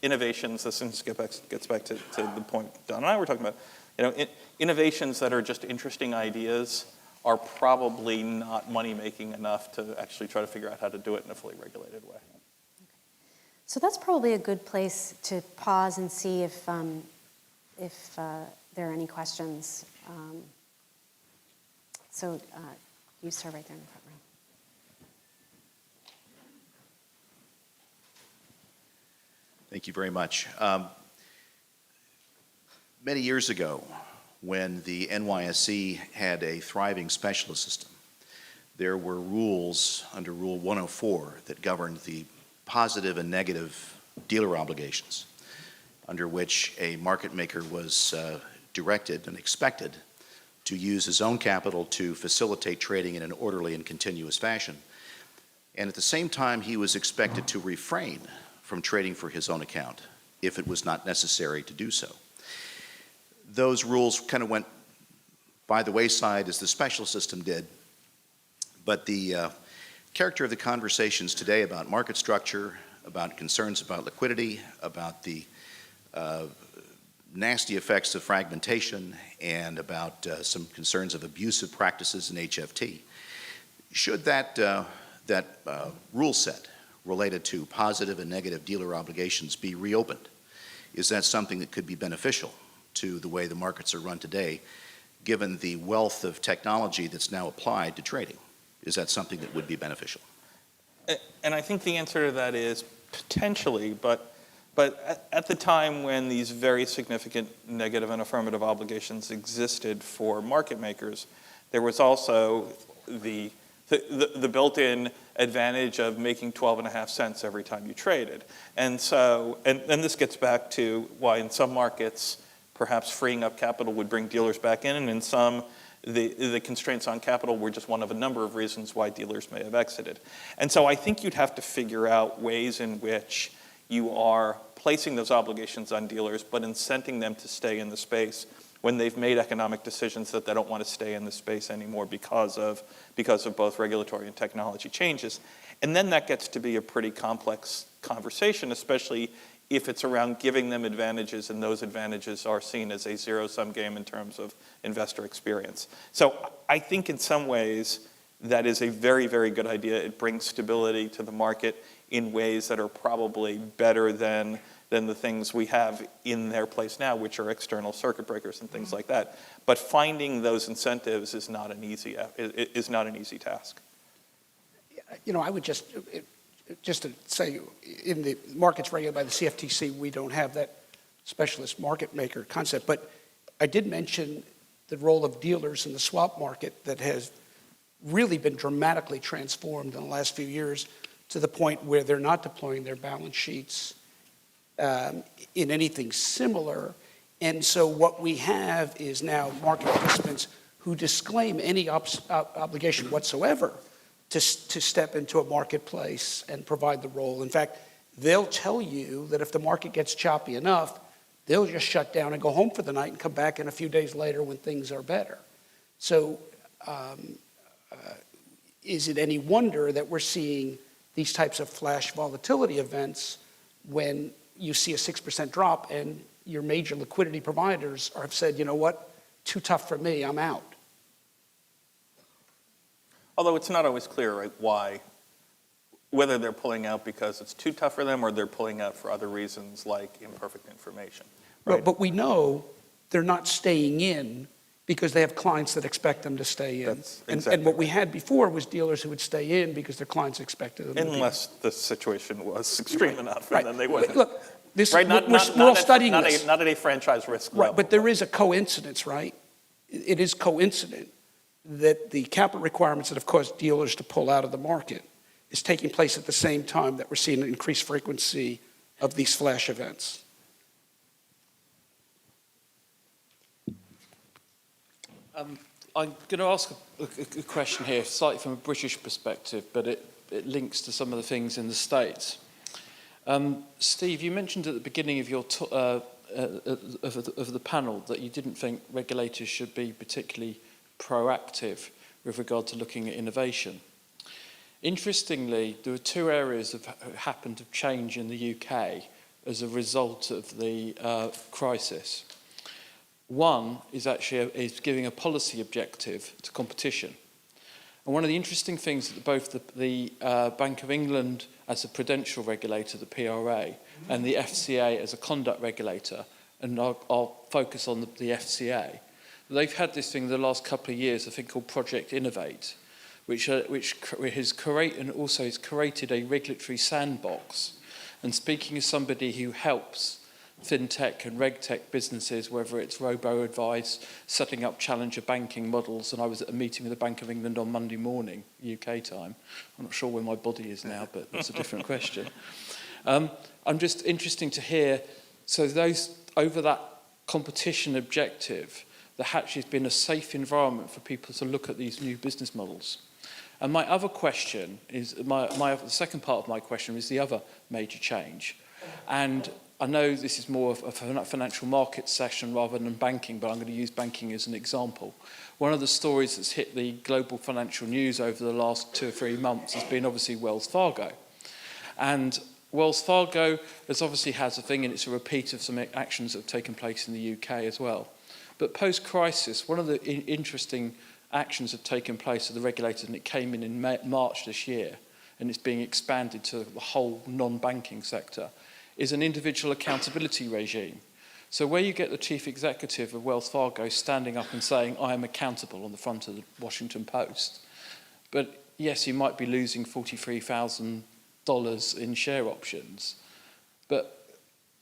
innovations. This gets back to the point Don and I were talking about. Innovations that are just interesting ideas are probably not money-making enough to actually try to figure out how to do it in a fully regulated way. So that's probably a good place to pause and see if there are any questions. So you sir right there in the front row. Thank you very much. Many years ago, when the NYSE had a thriving specialist system, there were rules under Rule 104 that governed the positive and negative dealer obligations, under which a market maker was directed and expected to use his own capital to facilitate trading in an orderly and continuous fashion. And at the same time, he was expected to refrain from trading for his own account if it was not necessary to do so. Those rules kind of went by the wayside as the special system did, but the character of the conversations today about market structure, about concerns about liquidity, about the nasty effects of fragmentation, and about some concerns of abusive practices in HFT. Should that rule set related to positive and negative dealer obligations be reopened? Is that something that could be beneficial to the way the markets are run today, given the wealth of technology that's now applied to trading? Is that something that would be beneficial? And I think the answer to that is potentially, but at the time when these very significant negative and affirmative obligations existed for market makers, there was also the built-in advantage of making 12.5 cents every time you traded. And so, and this gets back to why in some markets, perhaps freeing up capital would bring dealers back in, and in some, the constraints on capital were just one of a number of reasons why dealers may have exited. And so I think you'd have to figure out ways in which you are placing those obligations on dealers, but incenting them to stay in the space when they've made economic decisions that they don't want to stay in the space anymore because of both regulatory and technology changes. And then that gets to be a pretty complex conversation, especially if it's around giving them advantages, and those advantages are seen as a zero-sum game in terms of investor experience. So I think in some ways that is a very, very good idea. It brings stability to the market in ways that are probably better than the things we have in their place now, which are external circuit breakers and things like that. But finding those incentives is not an easy task. I would just to say, in the markets regulated by the CFTC, we don't have that specialist market maker concept. But I did mention the role of dealers in the swap market that has really been dramatically transformed in the last few years to the point where they're not deploying their balance sheets in anything similar. And so what we have is now market participants who disclaim any obligation whatsoever to step into a marketplace and provide the role. In fact, they'll tell you that if the market gets choppy enough, they'll just shut down and go home for the night and come back in a few days later when things are better. So is it any wonder that we're seeing these types of flash volatility events when you see a 6% drop and your major liquidity providers have said, you know what, too tough for me, I'm out? Although it's not always clear, right, whether they're pulling out because it's too tough for them or they're pulling out for other reasons like imperfect information. Right? But we know they're not staying in because they have clients that expect them to stay in. That's exactly and what we had before was dealers who would stay in because their clients expected them to be in. Unless the situation was extreme enough, and then they wouldn't. Look, this, right? we're all studying this. Not at a franchise risk level. Right, but there is a coincidence, right? It is coincident that the capital requirements that have caused dealers to pull out of the market is taking place at the same time that we're seeing an increased frequency of these flash events. I'm going to ask a question here, slightly from a British perspective, but it links to some of the things in the States. Steve, you mentioned at the beginning of your of the panel that you didn't think regulators should be particularly proactive with regard to looking at innovation. Interestingly, there are two areas that have happened of change in the UK as a result of the crisis. One is is giving a policy objective to competition. And one of the interesting things that both the Bank of England as a prudential regulator, the PRA, and the FCA as a conduct regulator, and I'll focus on the FCA, they've had this thing the last couple of years, a thing called Project Innovate, which has created a regulatory sandbox. And speaking as somebody who helps fintech and regtech businesses, whether it's robo-advice, setting up challenger banking models, and I was at a meeting with the Bank of England on Monday morning, UK time. I'm not sure where my body is now, but that's a different question. I'm just interesting to hear, so those over that competition objective, there actually has been a safe environment for people to look at these new business models. And my other question is, the second part of my question is the other major change. And I know this is more of a financial markets session rather than banking, but I'm going to use banking as an example. One of the stories that's hit the global financial news over the last 2 or 3 months has been obviously Wells Fargo. And Wells Fargo has a thing, and it's a repeat of some actions that have taken place in the UK as well. But post-crisis, one of the interesting actions have taken place of the regulator, and it came in March this year, and it's being expanded to the whole non-banking sector, is an individual accountability regime. So where you get the chief executive of Wells Fargo standing up and saying, I am accountable on the front of the Washington Post. But yes, you might be losing $43,000 in share options. But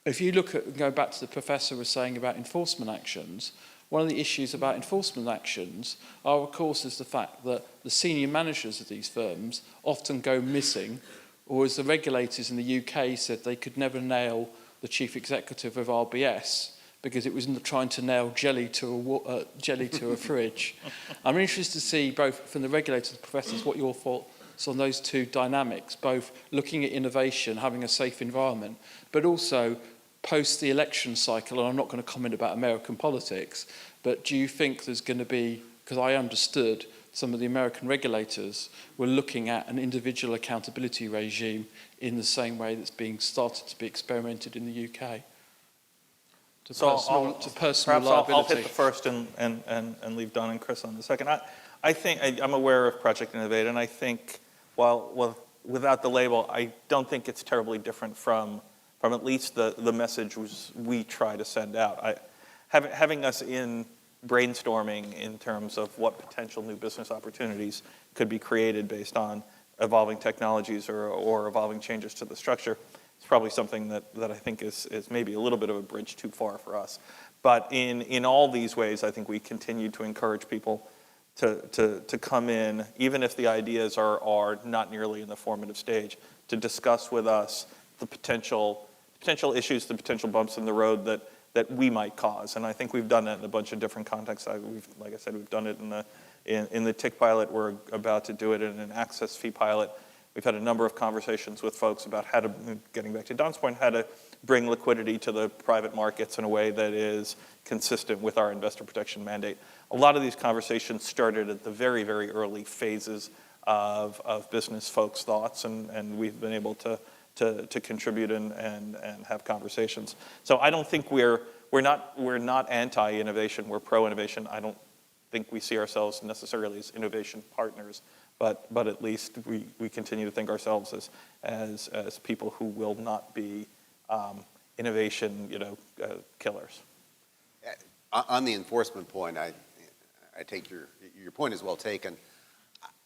if you look at, go back to the professor was saying about enforcement actions, one of the issues about enforcement actions are, of course, is the fact that the senior managers of these firms often go missing, or as the regulators in the UK said, they could never nail the chief executive of RBS because it was trying to nail jelly to a fridge. I'm interested to see, both from the regulators and professors, what your thoughts on those two dynamics, both looking at innovation, having a safe environment, but also post the election cycle. And I'm not going to comment about American politics, but do you think there's going to be, because I understood some of the American regulators were looking at an individual accountability regime in the same way that's being started to be experimented in the UK? To personal perhaps liability. I'll hit the first and leave Don and Chris on the second. I think I'm aware of Project Innovate, and I think, well, without the label, I don't think it's terribly different from at least the message we try to send out. Having us in brainstorming in terms of what potential new business opportunities could be created based on evolving technologies or evolving changes to the structure, it's probably something that I think is maybe a little bit of a bridge too far for us. But in all these ways, I think we continue to encourage people to come in, even if the ideas are not nearly in the formative stage, to discuss with us the potential issues, the potential bumps in the road that we might cause. And I think we've done that in a bunch of different contexts. Like I said, we've done it in the TIC pilot. We're about to do it in an access fee pilot. We've had a number of conversations with folks about how to, getting back to Don's point, how to bring liquidity to the private markets in a way that is consistent with our investor protection mandate. A lot of these conversations started at the very, very early phases of business folks' thoughts, and we've been able to contribute and have conversations. So I don't think we're not anti-innovation. We're pro-innovation. I don't think we see ourselves necessarily as innovation partners, but at least we continue to think ourselves as people who will not be innovation killers. On the enforcement point, I take your point is well taken.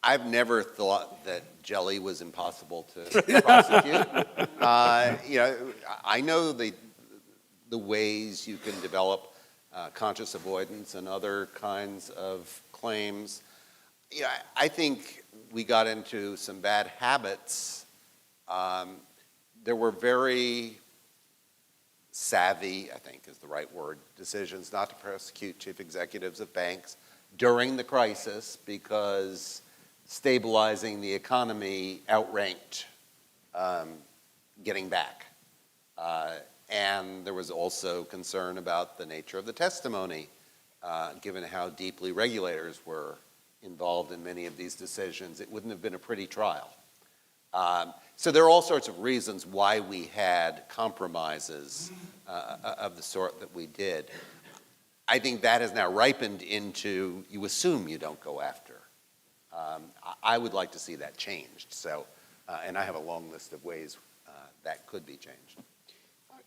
I've never thought that jelly was impossible to prosecute. I know the ways you can develop conscious avoidance and other kinds of claims. I think we got into some bad habits. There were very savvy, I think is the right word, decisions not to prosecute chief executives of banks during the crisis because stabilizing the economy outranked getting back. And there was also concern about the nature of the testimony, given how deeply regulators were involved in many of these decisions. It wouldn't have been a pretty trial. So there are all sorts of reasons why we had compromises of the sort that we did. I think that has now ripened into you assume you don't go after. I would like to see that changed. So, and I have a long list of ways that could be changed.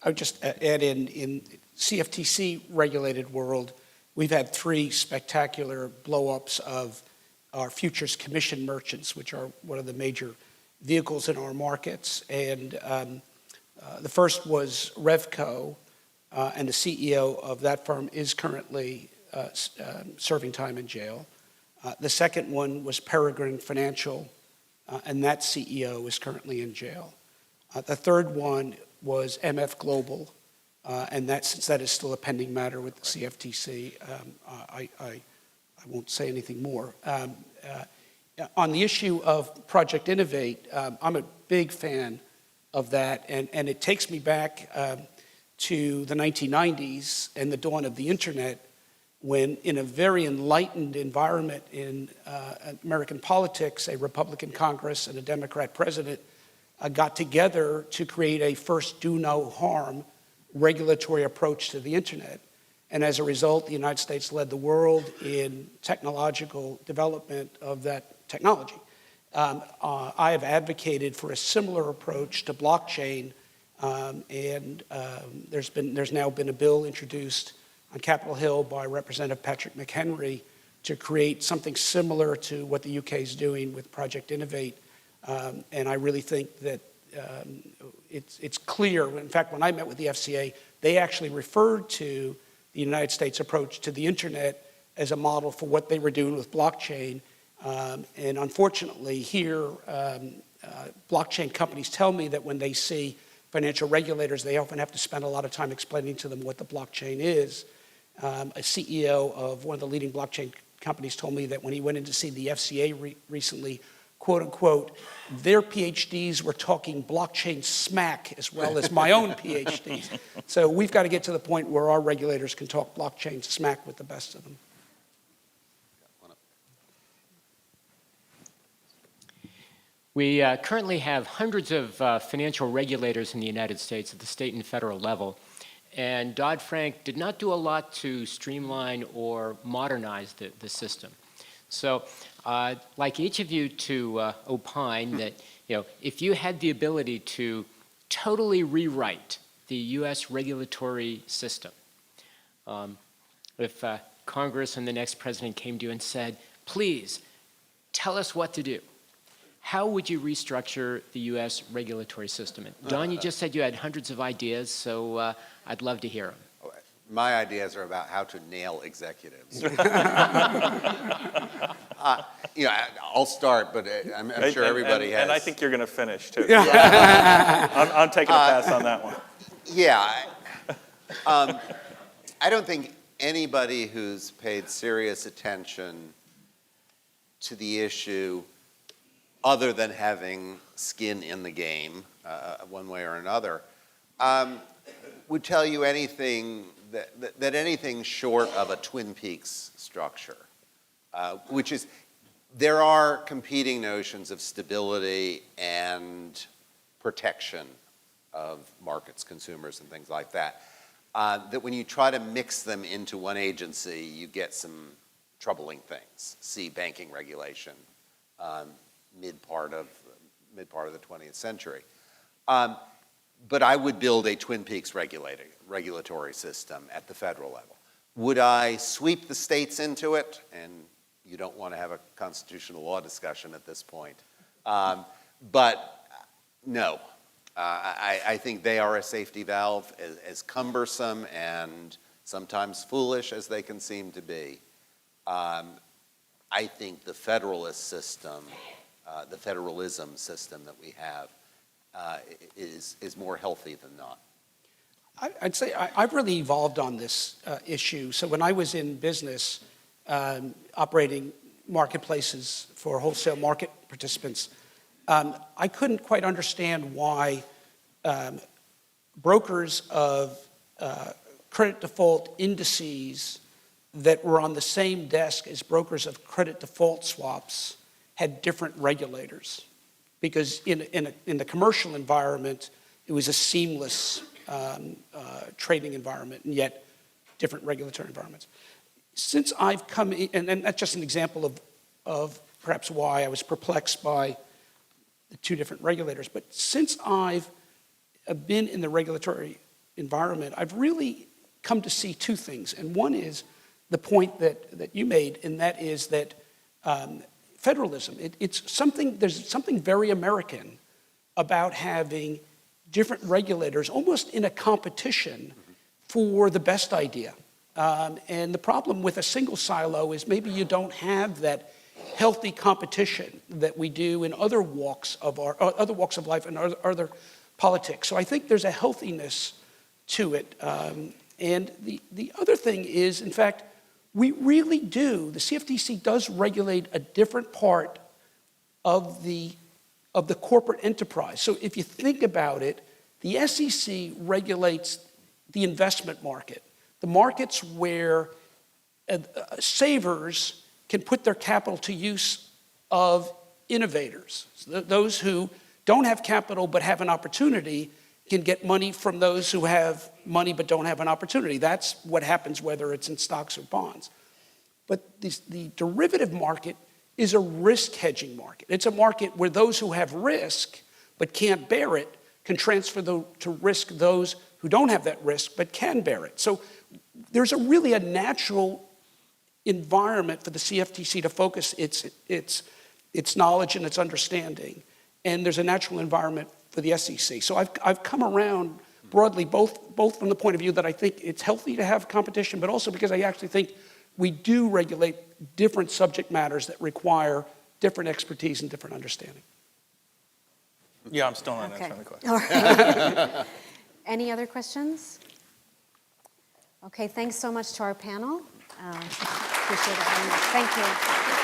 I would just add in CFTC regulated world, we've had 3 spectacular blow-ups of our futures commission merchants, which are one of the major vehicles in our markets. And the first was Revco, and the CEO of that firm is currently serving time in jail. The second one was Peregrine Financial, and that CEO is currently in jail. The third one was MF Global, and since that is still a pending matter with the CFTC, I won't say anything more. On the issue of Project Innovate, I'm a big fan of that, and it takes me back to the 1990s and the dawn of the internet, when in a very enlightened environment in American politics, a Republican Congress and a Democrat president got together to create a first do no harm regulatory approach to the internet. And as a result, the United States led the world in technological development of that technology. I have advocated for a similar approach to blockchain, and there's now been a bill introduced on Capitol Hill by Representative Patrick McHenry to create something similar to what the UK is doing with Project Innovate. And I really think that it's clear. In fact, when I met with the FCA, they actually referred to the United States approach to the internet as a model for what they were doing with blockchain. And unfortunately here, blockchain companies tell me that when they see financial regulators, they often have to spend a lot of time explaining to them what the blockchain is. A CEO of one of the leading blockchain companies told me that when he went in to see the FCA recently, quote unquote, their PhDs were talking blockchain smack as well as my own PhDs. So we've got to get to the point where our regulators can talk blockchain smack with the best of them. We currently have hundreds of financial regulators in the United States at the state and federal level. And Dodd-Frank did not do a lot to streamline or modernize the system. So I'd like each of you to opine that, if you had the ability to totally rewrite the U.S. regulatory system, if Congress and the next president came to you and said, please, tell us what to do, how would you restructure the U.S. regulatory system? And Don, you just said you had hundreds of ideas, so I'd love to hear them. My ideas are about how to nail executives. I'll start, but I'm sure everybody has. And I think you're going to finish, too. I'm taking a pass on that one. Yeah. I don't think anybody who's paid serious attention to the issue, other than having skin in the game, one way or another, would tell you anything that anything short of a Twin Peaks structure, which is, there are competing notions of stability and protection of markets, consumers, and things like that, that when you try to mix them into one agency, you get some troubling things. See banking regulation, mid part of the 20th century. But I would build a Twin Peaks regulatory system at the federal level. Would I sweep the states into it? And you don't want to have a constitutional law discussion at this point. But no, I think they are a safety valve, as cumbersome and sometimes foolish as they can seem to be. I think the federalist system, the federalism system that we have, is more healthy than not. I'd say I've really evolved on this issue. So when I was in business, operating marketplaces for wholesale market participants, I couldn't quite understand why brokers of credit default indices that were on the same desk as brokers of credit default swaps had different regulators. Because in the commercial environment, it was a seamless trading environment, and yet different regulatory environments. Since I've come in, and that's just an example of perhaps why I was perplexed by the two different regulators, but since I've been in the regulatory environment, I've really come to see two things. And one is the point that you made, and that is that federalism, there's something very American about having different regulators almost in a competition for the best idea. And the problem with a single silo is maybe you don't have that healthy competition that we do in other walks of life and other politics. So I think there's a healthiness to it. And the other thing is, in fact, we really do, the CFTC does regulate a different part of the corporate enterprise. So if you think about it, the SEC regulates the investment market, the markets where savers can put their capital to use of innovators. So those who don't have capital but have an opportunity can get money from those who have money but don't have an opportunity. That's what happens whether it's in stocks or bonds. But the derivative market is a risk hedging market. It's a market where those who have risk but can't bear it can transfer to risk those who don't have that risk but can bear it. So there's really a natural environment for the CFTC to focus its knowledge and its understanding. And there's a natural environment for the SEC. So I've come around broadly, both from the point of view that I think it's healthy to have competition, but also because I actually think we do regulate different subject matters that require different expertise and different understanding. Yeah, I'm still not Okay. answering the question. All right. Any other questions? Okay, thanks so much to our panel. Appreciate it very much. Thank you.